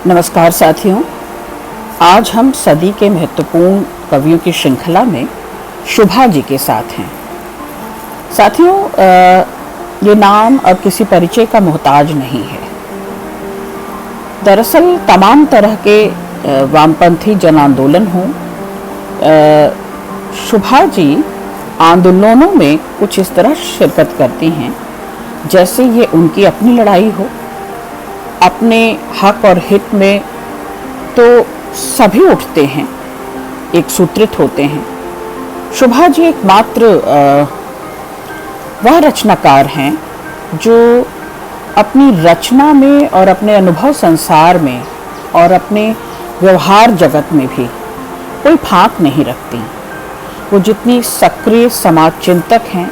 नमस्कार साथियों, आज हम सदी के महत्वपूर्ण कवियों की श्रृंखला में शुभा जी के साथ हैं। साथियों, ये नाम अब किसी परिचय का मोहताज नहीं है। दरअसल तमाम तरह के वामपंथी जन आंदोलन हों, शुभा जी आंदोलनों में कुछ इस तरह शिरकत करती हैं जैसे ये उनकी अपनी लड़ाई हो। अपने हक और हित में तो सभी उठते हैं, एक सूत्रित होते हैं। शुभा जी एकमात्र वह रचनाकार हैं जो अपनी रचना में और अपने अनुभव संसार में और अपने व्यवहार जगत में भी कोई फांक नहीं रखती। वो जितनी सक्रिय समाज चिंतक हैं,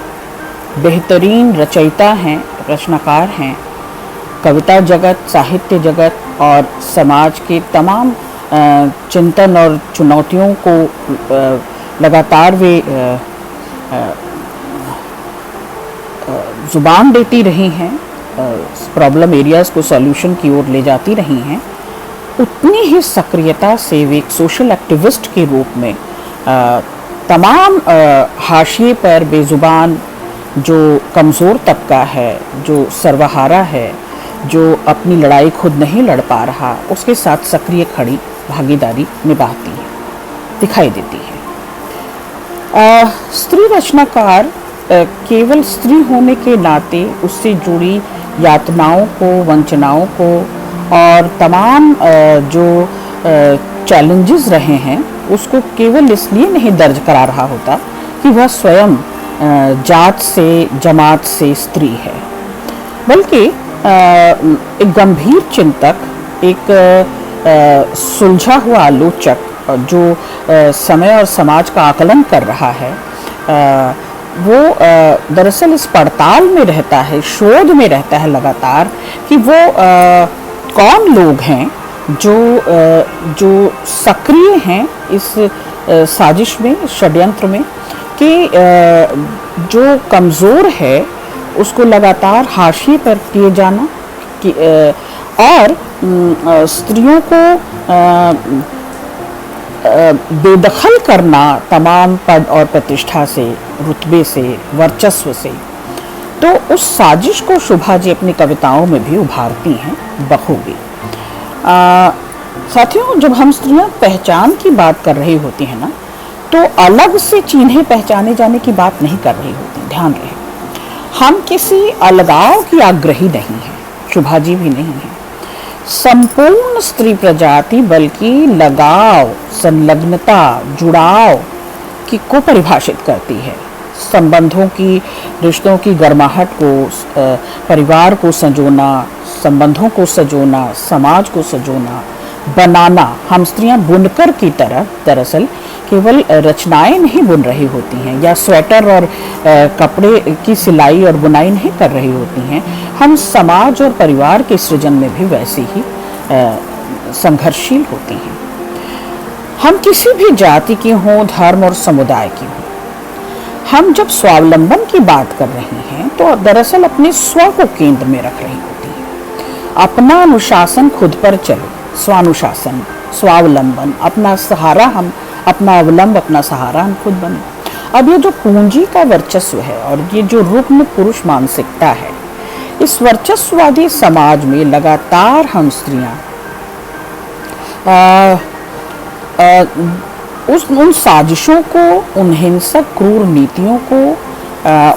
बेहतरीन रचयिता हैं, रचनाकार हैं, कविता जगत, साहित्य जगत और समाज के तमाम चिंतन और चुनौतियों को लगातार वे जुबान देती रही हैं, प्रॉब्लम एरियाज़ को सॉल्यूशन की ओर ले जाती रही हैं। उतनी ही सक्रियता से वे एक सोशल एक्टिविस्ट के रूप में तमाम हाशिए पर बेजुबान जो कमज़ोर तबका है, जो सर्वहारा है, जो अपनी लड़ाई खुद नहीं लड़ पा रहा, उसके साथ सक्रिय खड़ी भागीदारी निभाती है, दिखाई देती है। स्त्री रचनाकार केवल स्त्री होने के नाते उससे जुड़ी यातनाओं को, वंचनाओं को और तमाम जो चैलेंजेस रहे हैं उसको केवल इसलिए नहीं दर्ज करा रहा होता कि वह स्वयं जात से, जमात से स्त्री है, बल्कि एक गंभीर चिंतक, एक सुलझा हुआ आलोचक जो समय और समाज का आकलन कर रहा है, वो दरअसल इस पड़ताल में रहता है, शोध में रहता है लगातार कि वो कौन लोग हैं जो सक्रिय हैं इस साजिश में, षड्यंत्र में, कि जो कमज़ोर है उसको लगातार हाशिए पर किए जाना कि और स्त्रियों को बेदखल करना तमाम पद और प्रतिष्ठा से, रुतबे से, वर्चस्व से। तो उस साजिश को शुभा जी अपनी कविताओं में भी उभारती हैं बखूबी। साथियों, जब हम स्त्रियां पहचान की बात कर रही होती हैं ना, तो अलग से चिन्हे पहचाने जाने की बात नहीं कर रही होती। ध्यान रहे, हम किसी अलगाव की आग्रही नहीं हैं, शुभा जी भी नहीं है। संपूर्ण स्त्री प्रजाति बल्कि लगाव, संलग्नता, जुड़ाव को परिभाषित करती है। संबंधों की, रिश्तों की गर्माहट को, परिवार को संजोना, संबंधों को सजोना, समाज को सजोना, बनाना। हम स्त्रियां बुनकर की तरह दरअसल केवल रचनाएं नहीं बुन रही होती हैं या स्वेटर और कपड़े की सिलाई और बुनाई नहीं कर रही होती हैं। हम समाज और परिवार के सृजन में भी वैसे ही संघर्षशील होती हैं। हम किसी भी जाति की हों, धर्म और समुदाय की हों, हम जब स्वावलंबन की बात कर रही हैं तो दरअसल अपने स्व को केंद्र में रख रही होती हैं। अपना अनुशासन खुद पर चले, स्वानुशासन, स्वावलंबन, अपना सहारा हम, अपना अवलंब, अपना सहारा हम खुद बने। अब ये जो पूंजी का वर्चस्व है और ये जो रुग्ण पुरुष मानसिकता है, इस वर्चस्ववादी समाज में लगातार हम स्त्रियां उन साजिशों को, उन हिंसक क्रूर नीतियों को,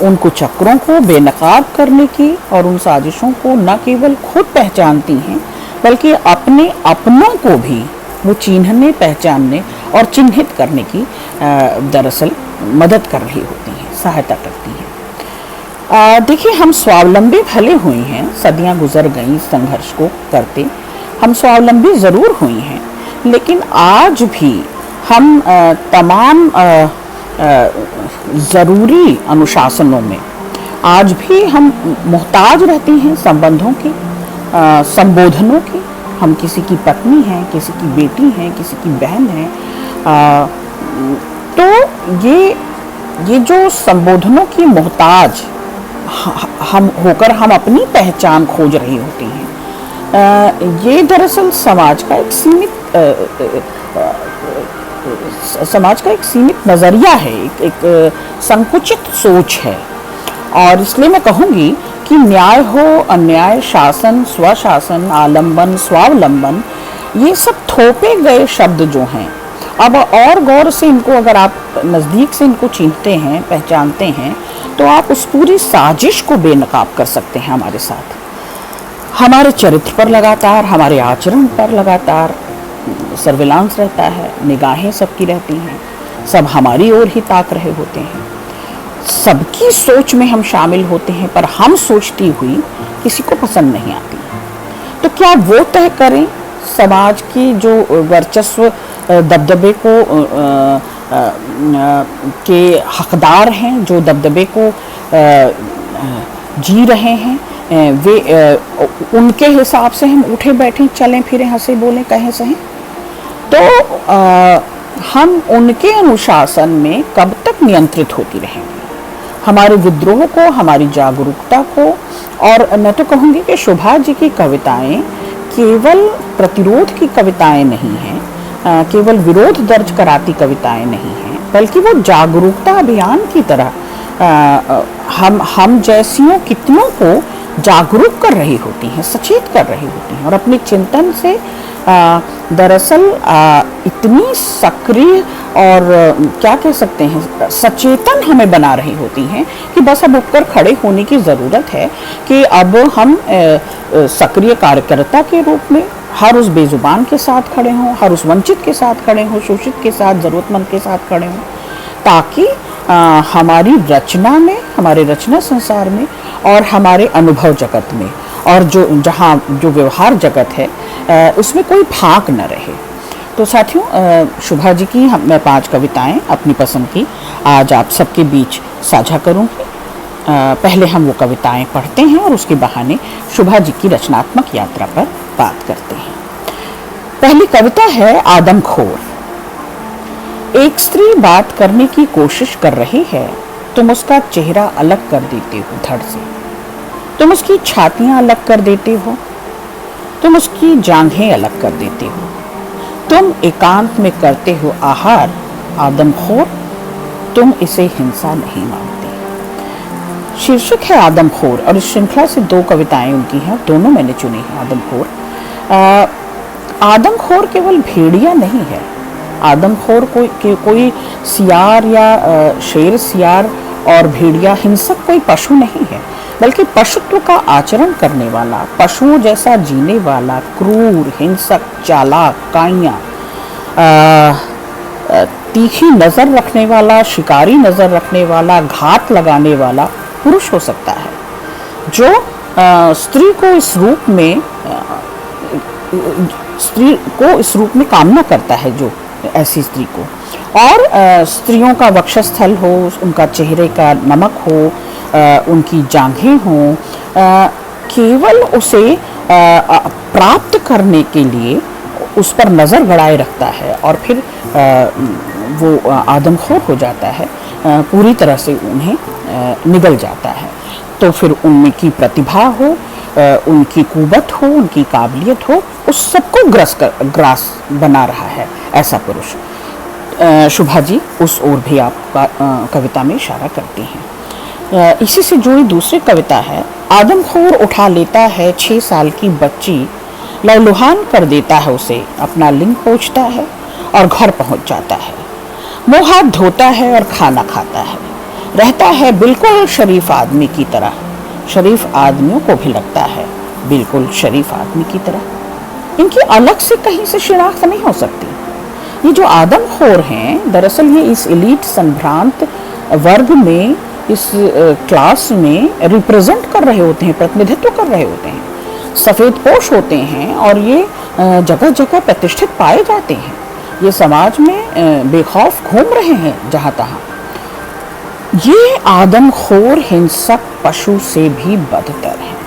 उन कुचक्रों को बेनकाब करने की और उन साजिशों को न केवल खुद पहचानती हैं बल्कि अपने अपनों को भी वो चिन्हने, पहचानने और चिन्हित करने की दरअसल मदद कर रही होती हैं, सहायता करती हैं। देखिए, हम स्वावलंबी भले हुई हैं, सदियां गुजर गई संघर्ष को करते, हम स्वावलंबी ज़रूर हुई हैं, लेकिन आज भी हम तमाम ज़रूरी अनुशासनों में आज भी हम मोहताज रहती हैं संबंधों की, संबोधनों की। हम किसी की पत्नी हैं, किसी की बेटी हैं, किसी की बहन हैं, तो ये जो संबोधनों की मोहताज हम होकर हम अपनी पहचान खोज रही होती हैं, ये दरअसल समाज का एक सीमित नज़रिया है, एक संकुचित सोच है। और इसलिए मैं कहूँगी कि न्याय हो, अन्याय, शासन, स्वशासन, आलंबन, स्वावलंबन, ये सब थोपे गए शब्द जो हैं, अब और गौर से इनको अगर आप नज़दीक से इनको चीनते हैं, पहचानते हैं, तो आप उस पूरी साजिश को बेनकाब कर सकते हैं हमारे साथ। हमारे चरित्र पर लगातार, हमारे आचरण पर लगातार सर्विलांस रहता है, निगाहें सबकी रहती हैं, सब हमारी ओर ही ताक रहे होते हैं, सबकी सोच में हम शामिल होते हैं, पर हम सोचती हुई किसी को पसंद नहीं आती। तो क्या वो तय करें समाज की जो वर्चस्व दबदबे को के हकदार हैं, जो दबदबे को जी रहे हैं, वे उनके हिसाब से हम उठे बैठे चलें फिरें, हंसे बोलें, कहें सहें? तो हम उनके अनुशासन में कब तक नियंत्रित होती रहेंगे? हमारे विद्रोह को, हमारी जागरूकता को, और मैं तो कहूँगी कि शोभा जी की कविताएं केवल प्रतिरोध की कविताएं नहीं हैं, केवल विरोध दर्ज कराती कविताएं नहीं हैं, बल्कि वो जागरूकता अभियान की तरह हम जैसियों कितनों को जागरूक कर रही होती हैं, सचेत कर रही होती हैं, और अपने चिंतन से दरअसल इतनी सक्रिय और क्या कह सकते हैं, सचेतन हमें बना रही होती हैं कि बस अब उठकर खड़े होने की ज़रूरत है कि अब हम सक्रिय कार्यकर्ता के रूप में हर उस बेजुबान के साथ खड़े हों, हर उस वंचित के साथ खड़े हों, शोषित के साथ, ज़रूरतमंद के साथ खड़े हों, ताकि हमारी रचना में, हमारे रचना संसार में और हमारे अनुभव जगत में, और जो व्यवहार जगत है, उसमें कोई फाक न रहे। तो साथियों, शोभा जी की मैं 5 कविताएं अपनी पसंद की आज आप सबके बीच साझा करूंगी। पहले हम वो कविताएं पढ़ते हैं और उसके बहाने शोभा जी की रचनात्मक यात्रा पर बात करते हैं। पहली कविता है आदमखोर। एक स्त्री बात करने की कोशिश कर रही है, तुम उसका चेहरा अलग कर देते हो धड़ से, तुम उसकी छातियां अलग कर देते हो, तुम उसकी जांघें अलग कर देते हो, तुम एकांत में करते हो आहार। आदमखोर, तुम इसे हिंसा नहीं मानते। शीर्षक है आदमखोर, और इस श्रृंखला से 2 कविताएं उनकी हैं, दोनों मैंने चुनी हैं। आदमखोर केवल भेड़िया नहीं है। आदमखोर कोई सियार या शेर, सियार और भेड़िया हिंसक कोई पशु नहीं है, बल्कि पशुत्व का आचरण करने वाला, पशुओं जैसा जीने वाला, क्रूर, हिंसक, चालाक, काइयां, तीखी नज़र रखने वाला, शिकारी नज़र रखने वाला, घात लगाने वाला पुरुष हो सकता है, जो स्त्री को इस रूप में कामना करता है, जो ऐसी स्त्री को, और स्त्रियों का वक्षस्थल हो, उनका चेहरे का नमक हो, उनकी जांघें हों, केवल उसे प्राप्त करने के लिए उस पर नज़र गड़ाए रखता है, और फिर वो आदमखोर हो जाता है, पूरी तरह से उन्हें निगल जाता है। तो फिर उनमें की प्रतिभा हो, उनकी कुवत हो, उनकी काबिलियत हो, उस सबको ग्रास बना रहा है ऐसा पुरुष। शोभा जी उस ओर भी आप कविता में इशारा करती हैं। इसी से जुड़ी दूसरी कविता है। आदमखोर उठा लेता है 6 साल की बच्ची, लहलुहान कर देता है उसे, अपना लिंग पोंछता है और घर पहुंच जाता है, मुँह हाथ धोता है और खाना खाता है, रहता है बिल्कुल शरीफ आदमी की तरह। शरीफ आदमियों को भी लगता है बिल्कुल शरीफ आदमी की तरह। इनकी अलग से कहीं से शिनाख्त नहीं हो सकती। ये जो आदमखोर हैं, दरअसल ये इस एलीट संभ्रांत वर्ग में, इस क्लास में रिप्रेजेंट कर रहे होते हैं, प्रतिनिधित्व कर रहे होते हैं, सफ़ेद पोश होते हैं, और ये जगह जगह प्रतिष्ठित पाए जाते हैं। ये समाज में बेखौफ घूम रहे हैं जहाँ तहाँ। ये आदमखोर हिंसक पशु से भी बदतर हैं।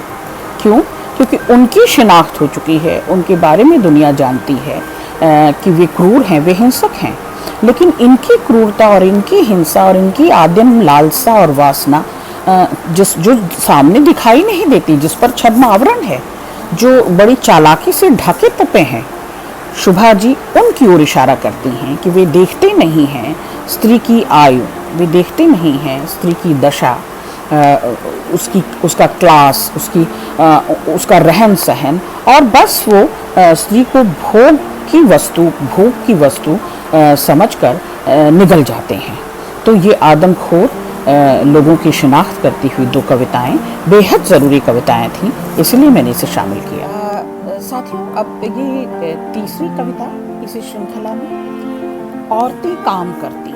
क्यों? क्योंकि उनकी शिनाख्त हो चुकी है, उनके बारे में दुनिया जानती है कि वे क्रूर हैं, वे हिंसक हैं। लेकिन इनकी क्रूरता और इनकी हिंसा और इनकी आदिम लालसा और वासना जो सामने दिखाई नहीं देती, जिस पर छद्म आवरण है, जो बड़ी चालाकी से ढके तपे हैं, शुभा जी उनकी ओर इशारा करती हैं कि वे देखते नहीं हैं स्त्री की आयु, वे देखते नहीं हैं स्त्री की दशा, उसका क्लास, उसका रहन सहन, और बस वो स्त्री को भोग की वस्तु समझकर निगल जाते हैं। तो ये आदमखोर लोगों की शिनाख्त करती हुई दो कविताएं बेहद ज़रूरी कविताएं थीं, इसलिए मैंने इसे शामिल किया। साथियों, अब ये तीसरी कविता इस श्रृंखला में, औरतें काम करती हैं।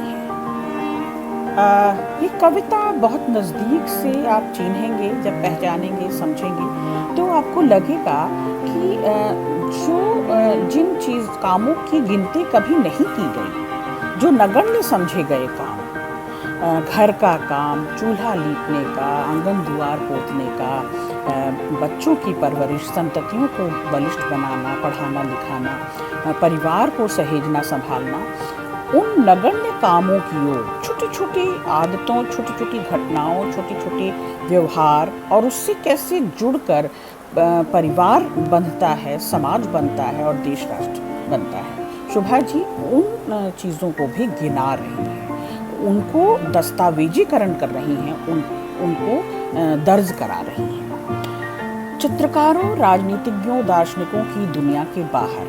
ये कविता बहुत नज़दीक से आप चिन्हेंगे, जब पहचानेंगे, समझेंगे तो आपको लगेगा कि जिन कामों की गिनती कभी नहीं की गई, जो नगण्य समझे गए काम, घर का काम, चूल्हा लीपने का, आंगन द्वार पोतने का, बच्चों की परवरिश, संततियों को बलिष्ठ बनाना, पढ़ाना लिखाना, परिवार को सहेजना संभालना, उन नगण्य कामों की ओर छोटी छोटी आदतों, छोटी छोटी घटनाओं, छोटे छोटे व्यवहार, और उससे कैसे जुड़कर परिवार बनता है, समाज बनता है और देश राष्ट्र बनता है। शुभा जी उन चीज़ों को भी गिना रही हैं, उनको दस्तावेजीकरण कर रही हैं, उनको दर्ज करा रही हैं। चित्रकारों, राजनीतिज्ञों, दार्शनिकों की दुनिया के बाहर,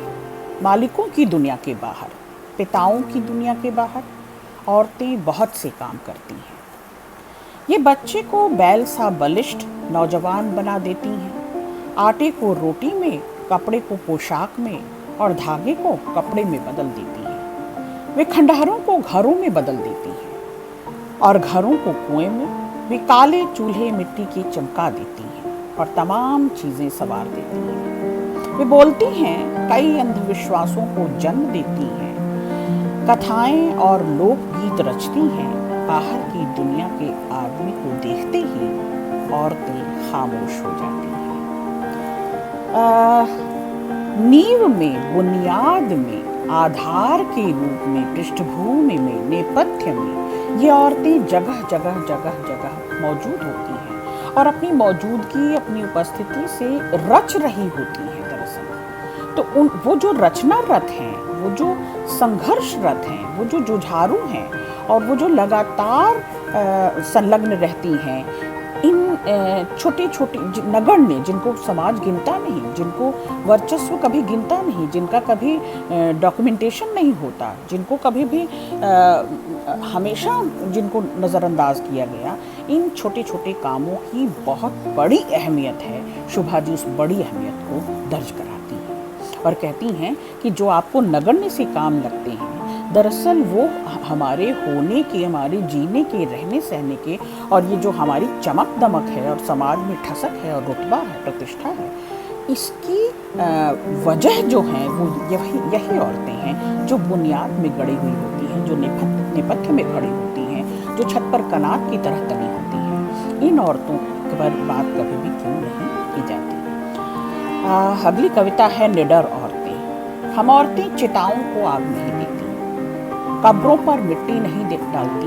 मालिकों की दुनिया के बाहर, पिताओं की दुनिया के बाहर औरतें बहुत से काम करती हैं। ये बच्चे को बैल सा बलिष्ठ नौजवान बना देती हैं, आटे को रोटी में, कपड़े को पोशाक में और धागे को कपड़े में बदल देती हैं। वे खंडहरों को घरों में बदल देती हैं और घरों को कुएं में। वे काले चूल्हे मिट्टी के चमका देती हैं और तमाम चीज़ें सवार देती हैं। वे बोलती हैं, कई अंधविश्वासों को जन्म देती हैं, कथाएं और लोकगीत रचती हैं। बाहर की दुनिया के आदमी को देखते ही औरतें खामोश हो जाती हैं। नींव में, बुनियाद में, आधार के रूप में, पृष्ठभूमि में, नेपथ्य में ये औरतें जगह जगह जगह जगह मौजूद होती हैं और अपनी मौजूदगी, अपनी उपस्थिति से रच रही होती हैं। दरअसल तो वो जो रचनारत हैं, वो जो संघर्षरत हैं, वो जो जुझारू हैं और वो जो लगातार संलग्न रहती हैं, इन छोटे छोटे नगण्य, जिनको समाज गिनता नहीं, जिनको वर्चस्व कभी गिनता नहीं, जिनका कभी डॉक्यूमेंटेशन नहीं होता, जिनको कभी भी हमेशा जिनको नज़रअंदाज किया गया, इन छोटे छोटे कामों की बहुत बड़ी अहमियत है। शुभा जी उस बड़ी अहमियत को दर्ज कराती हैं और कहती हैं कि जो आपको नगण्य से काम लगते हैं, दरअसल वो हमारे होने के, हमारे जीने के, रहने सहने के, और ये जो हमारी चमक दमक है और समाज में ठसक है और रुतबा है, प्रतिष्ठा है, इसकी वजह जो है वो यही औरतें हैं जो बुनियाद में गड़ी हुई होती हैं, जो नेपथ्य में खड़ी होती हैं, जो छत पर कनात की तरह तनी होती हैं। इन औरतों पर बात कभी भी क्यों नहीं की जाती। अगली कविता है निडर औरतें। हम औरतें चिताओं को आग नहीं देती, कब्रों पर मिट्टी नहीं डालती।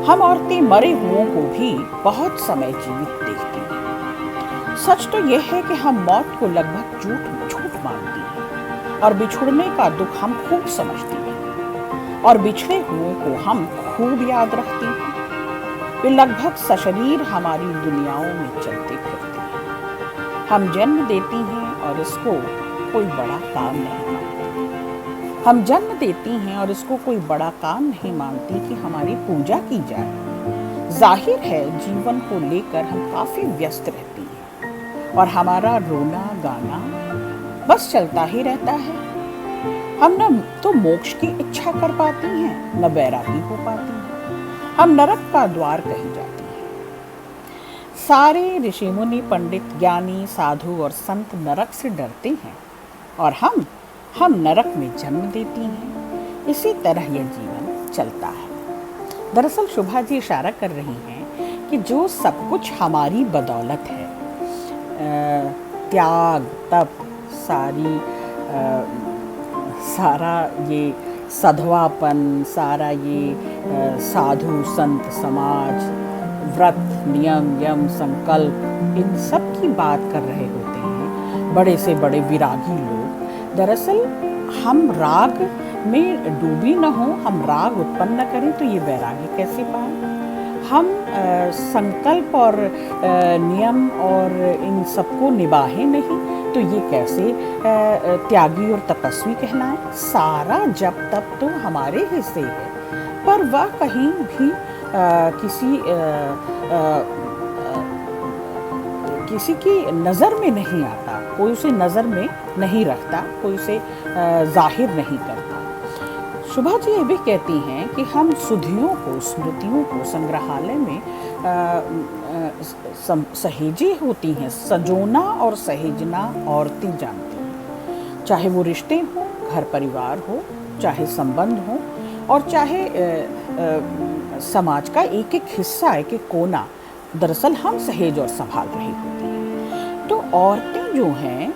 हम औरतें मरे हुओं को भी बहुत समय जीवित देखती हैं। सच तो यह है कि हम मौत को लगभग झूठ मानती हैं और बिछुड़ने का दुख हम खूब समझती हैं और बिछड़े हुओं को हम खूब याद रखती हैं। वे लगभग सशरीर हमारी दुनियाओं में चलते फिरते हैं। हम जन्म देती हैं और इसको कोई बड़ा काम नहीं मानती। हम जन्म देती हैं और इसको कोई बड़ा काम नहीं मानती कि हमारी पूजा की जाए। जाहिर है जीवन को लेकर हम काफ़ी व्यस्त रहती हैं और हमारा रोना गाना बस चलता ही रहता है। हम न तो मोक्ष की इच्छा कर पाती हैं, न बैरागी हो पाती हैं। हम नरक का द्वार कही जाती हैं। सारे ऋषि मुनि, पंडित, ज्ञानी, साधु और संत नरक से डरते हैं और हम नरक में जन्म देती हैं। इसी तरह यह जीवन चलता है। दरअसल शुभा जी इशारा कर रही हैं कि जो सब कुछ हमारी बदौलत है, त्याग, तप, सारा ये साधवापन, सारा ये साधु संत समाज, व्रत, नियम, यम, संकल्प, इन सब की बात कर रहे होते हैं। बड़े से बड़े विरागी लोग। दरअसल हम राग में डूबी न हो, हम राग उत्पन्न न करें तो ये वैराग्य कैसे पाएं? हम संकल्प और नियम और इन सबको निभाएं नहीं तो ये कैसे त्यागी और तपस्वी कहलाएं? सारा जप तप तो हमारे हिस्से है, पर वह कहीं भी किसी की नज़र में नहीं आता, कोई उसे नज़र में नहीं रखता, कोई उसे जाहिर नहीं करता। शुभा जी ये भी कहती हैं कि हम सुधियों को, स्मृतियों को संग्रहालय में सहेजे होती हैं। सजोना और सहेजना औरतें जानती हैं, चाहे वो रिश्ते हों, घर परिवार हो, चाहे संबंध हो, और चाहे समाज का एक एक हिस्सा, एक एक कोना, दरअसल हम सहेज और संभाल रही होती हैं। तो औरतें जो हैं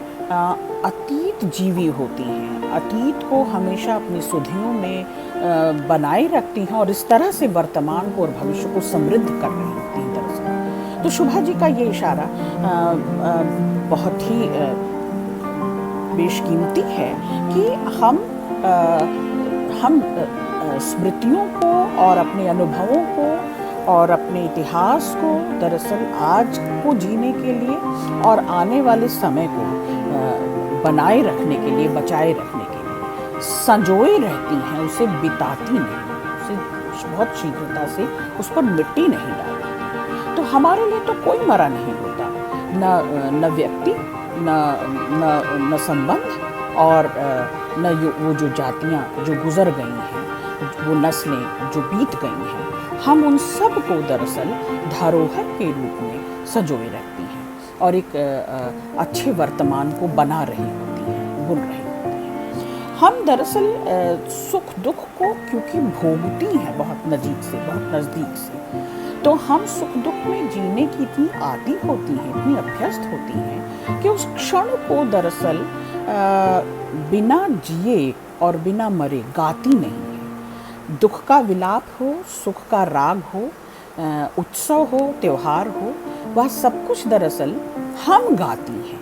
अतीत जीवी होती हैं, अतीत को हमेशा अपनी सुधियों में बनाए रखती हैं और इस तरह से वर्तमान को और भविष्य को समृद्ध कर रही होती हैं दरअसल। तो शुभा जी का ये इशारा बहुत ही बेशकीमती है कि हम स्मृतियों को और अपने अनुभवों को और अपने इतिहास को दरअसल आज को जीने के लिए और आने वाले समय को बनाए रखने के लिए, बचाए रखने के लिए संजोए रहती हैं, उसे बिताती नहीं, उसे बहुत शीघ्रता से उस पर मिट्टी नहीं डालती। तो हमारे लिए तो कोई मरा नहीं होता, न व्यक्ति, न संबंध, और न वो जो जातियाँ जो गुजर गई हैं, वो नस्लें जो बीत गई हैं, हम उन सब को दरअसल धरोहर के रूप में संजोए रखती हैं और एक अच्छे वर्तमान को बना रही होती हैं, बुन रही होती हैं। हम दरअसल सुख दुख को क्योंकि भोगती हैं बहुत नजीक से, बहुत नज़दीक से, तो हम सुख दुख में जीने की इतनी आदी होती हैं, इतनी अभ्यस्त होती हैं कि उस क्षण को दरअसल बिना जिए और बिना मरे गाती नहीं है। दुख का विलाप हो, सुख का राग हो, उत्सव हो, त्योहार हो, वह सब कुछ दरअसल हम गाती हैं।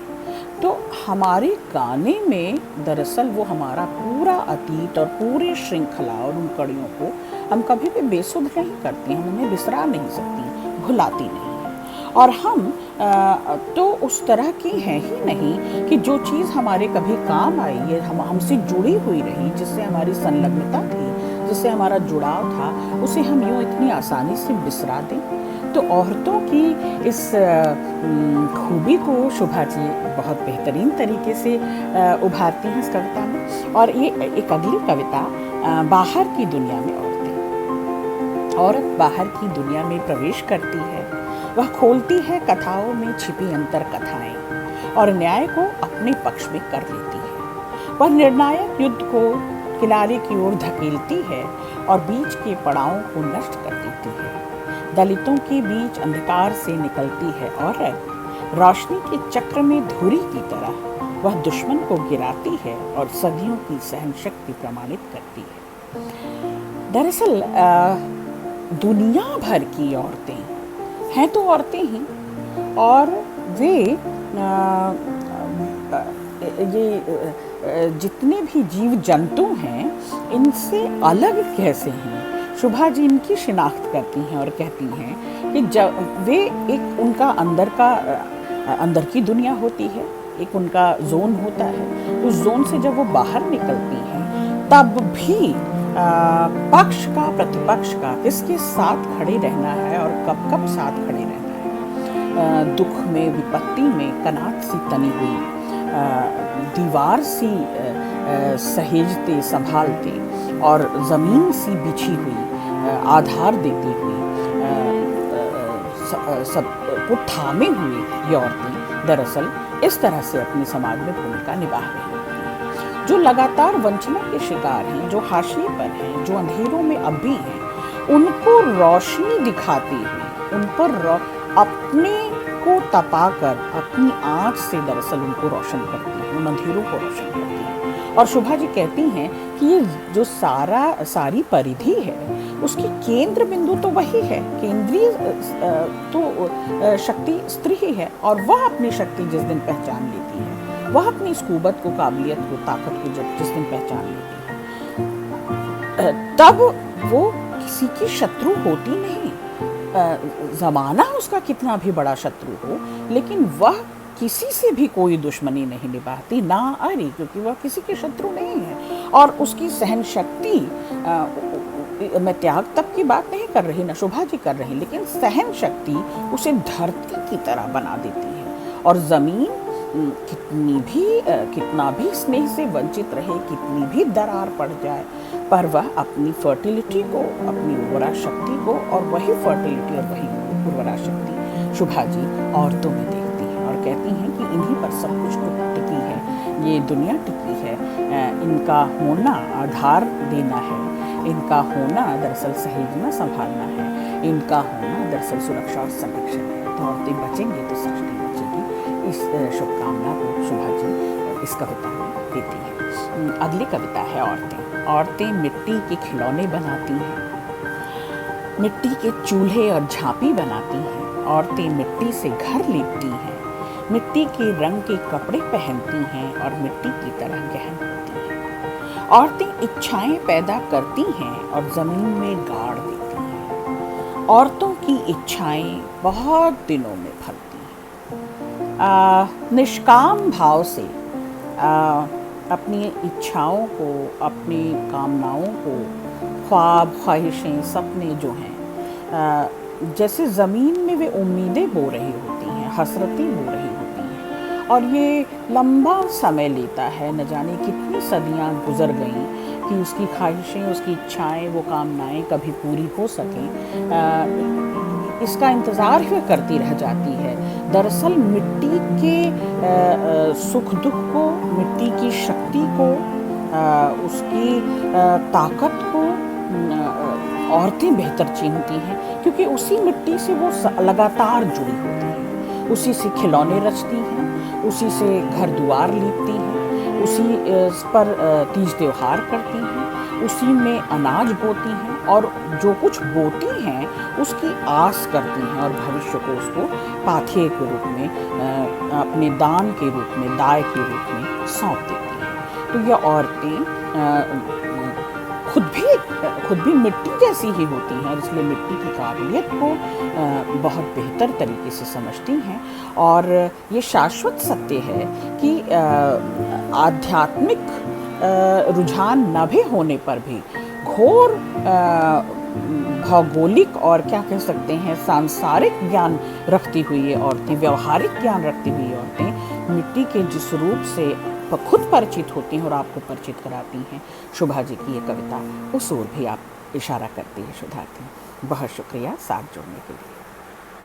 तो हमारे गाने में दरअसल वो हमारा पूरा अतीत और पूरे श्रृंखला और उन कड़ियों को हम कभी भी बेसुध नहीं करती, हम उन्हें बिसरा नहीं सकती, भुलाती नहीं हैं। और हम तो उस तरह की हैं ही नहीं कि जो चीज़ हमारे कभी काम आई है, हमसे जुड़ी हुई रही, जिससे हमारी संलग्नता थी, जिससे हमारा जुड़ाव था, उसे हम यूँ इतनी आसानी से बिसरा दें। तो औरतों की इस खूबी को शुभा जी बहुत बेहतरीन तरीके से उभारती हैं इस कविता में। और ये एक अगली कविता बाहर की दुनिया में औरतें। औरत बाहर की दुनिया में प्रवेश करती है, वह खोलती है कथाओं में छिपी अंतर कथाएं और न्याय को अपने पक्ष में कर लेती है। वह निर्णायक युद्ध को किनारे की ओर धकेलती है और बीच के पड़ावों को नष्ट कर देती है। दलितों के बीच अंधकार से निकलती है और रोशनी के चक्र में धुरी की तरह वह दुश्मन को गिराती है और सदियों की सहन शक्ति प्रमाणित करती है। दरअसल दुनिया भर की औरतें हैं तो औरतें ही, और वे ये जितने भी जीव जंतु हैं इनसे अलग कैसे हैं, शुभा जी इनकी शिनाख्त करती हैं और कहती हैं कि जब वे एक उनका अंदर की दुनिया होती है, एक उनका जोन होता है, उस जोन से जब वो बाहर निकलती हैं तब भी पक्ष का प्रतिपक्ष का किसके साथ खड़े रहना है और कब कब साथ खड़े रहना है। दुख में, विपत्ति में कनात सी तनी हुई, दीवार सी सहेजते संभालते और ज़मीन सी बिछी हुई आधार देती हुई सब को थामे हुए ये औरतें दरअसल इस तरह से अपने समाज में भूमिका निभा रही हैं। जो लगातार वंचना के शिकार हैं, जो हाशिए पर हैं, जो अंधेरों में अब भी हैं, उनको रोशनी दिखाती हुई, उन पर अपने को तपाकर अपनी आँख से दरअसल उनको रोशन करती है, उन अंधेरों को रोशन करती है। और शुभा जी कहती हैं कि ये जो सारी परिधि है उसकी केंद्र बिंदु तो वही है, केंद्रीय तो शक्ति स्त्री ही है, और वह अपनी शक्ति जिस दिन पहचान लेती है वह अपनी इस कुव्वत को, काबिलियत को, ताकत को जब जिस दिन पहचान लेती है, तब वो किसी की शत्रु होती नहीं। ज़माना उसका कितना भी बड़ा शत्रु हो, लेकिन वह किसी से भी कोई दुश्मनी नहीं निभाती, ना अरे, क्योंकि वह किसी के शत्रु नहीं है। और उसकी सहन शक्ति, मैं त्याग तप की बात नहीं कर रही, न शोभा जी कर रही, लेकिन सहन शक्ति उसे धरती की तरह बना देती है। और ज़मीन कितना भी स्नेह से वंचित रहे, कितनी भी दरार पड़ जाए, पर वह अपनी फर्टिलिटी को, अपनी उर्वरा शक्ति को, और वही फर्टिलिटी और वही उर्वरा शक्ति शोभा जी औरतों में देखती हैं और कहती हैं कि इन्हीं पर सब कुछ टिकी है, ये दुनिया टिकी है, इनका होना आधार देना है, इनका होना दरअसल सहेजना संभालना है, इनका होना दरअसल सुरक्षा और संरक्षण है। तो औरतें बचेंगी तो सृष्टि बचेगी। इस शुभकामना को शोभा जी इस कविता में देती है। अगली कविता है औरतें। औरतें मिट्टी के खिलौने बनाती हैं, मिट्टी के चूल्हे और झांपी बनाती हैं। औरतें मिट्टी से घर लीपती हैं, मिट्टी के रंग के कपड़े पहनती हैं और मिट्टी की तरह गहन होती हैं। औरतें इच्छाएं पैदा करती हैं और ज़मीन में गाड़ देती हैं। औरतों की इच्छाएं बहुत दिनों में फलती हैं। निष्काम भाव से अपनी इच्छाओं को, अपनी कामनाओं को, ख्वाब, ख्वाहिशें, सपने जो हैं, जैसे ज़मीन में वे उम्मीदें बो रही होती हैं, हसरतें बो रही होती हैं, और ये लंबा समय लेता है। न जाने कितनी सदियां गुजर गईं कि उसकी ख्वाहिशें, उसकी इच्छाएं, वो कामनाएं कभी पूरी हो सकें। इसका इंतज़ार ही करती रह जाती है। दरअसल मिट्टी के सुख दुख को, मिट्टी की शक्ति को, उसकी ताकत को औरतें बेहतर चिन्हती हैं, क्योंकि उसी मिट्टी से वो लगातार जुड़ी होती हैं। उसी से खिलौने रचती हैं, उसी से घर द्वार लीपती हैं, उसी पर तीज त्योहार करती हैं, उसी में अनाज बोती हैं, और जो कुछ बोती हैं उसकी आस करती हैं और भविष्य को उसको पाथेय के रूप में, अपने दान के रूप में, दाय के रूप में सौंप देती हैं। तो ये औरतें खुद भी मिट्टी जैसी ही होती हैं, और इसलिए मिट्टी की काबिलियत को बहुत बेहतर तरीके से समझती हैं। और ये शाश्वत सत्य है कि आध्यात्मिक रुझान न भी होने पर भी घोर भौगोलिक और क्या कह सकते हैं, सांसारिक ज्ञान रखती हुई ये औरतें, व्यवहारिक ज्ञान रखती हुई बहुत मिट्टी के जिस रूप से खुद परिचित होती हैं और आपको परिचित कराती हैं। शोभा जी की ये कविता उस ओर भी आप इशारा करती है। शोभा की बहुत शुक्रिया साथ जोड़ने के लिए।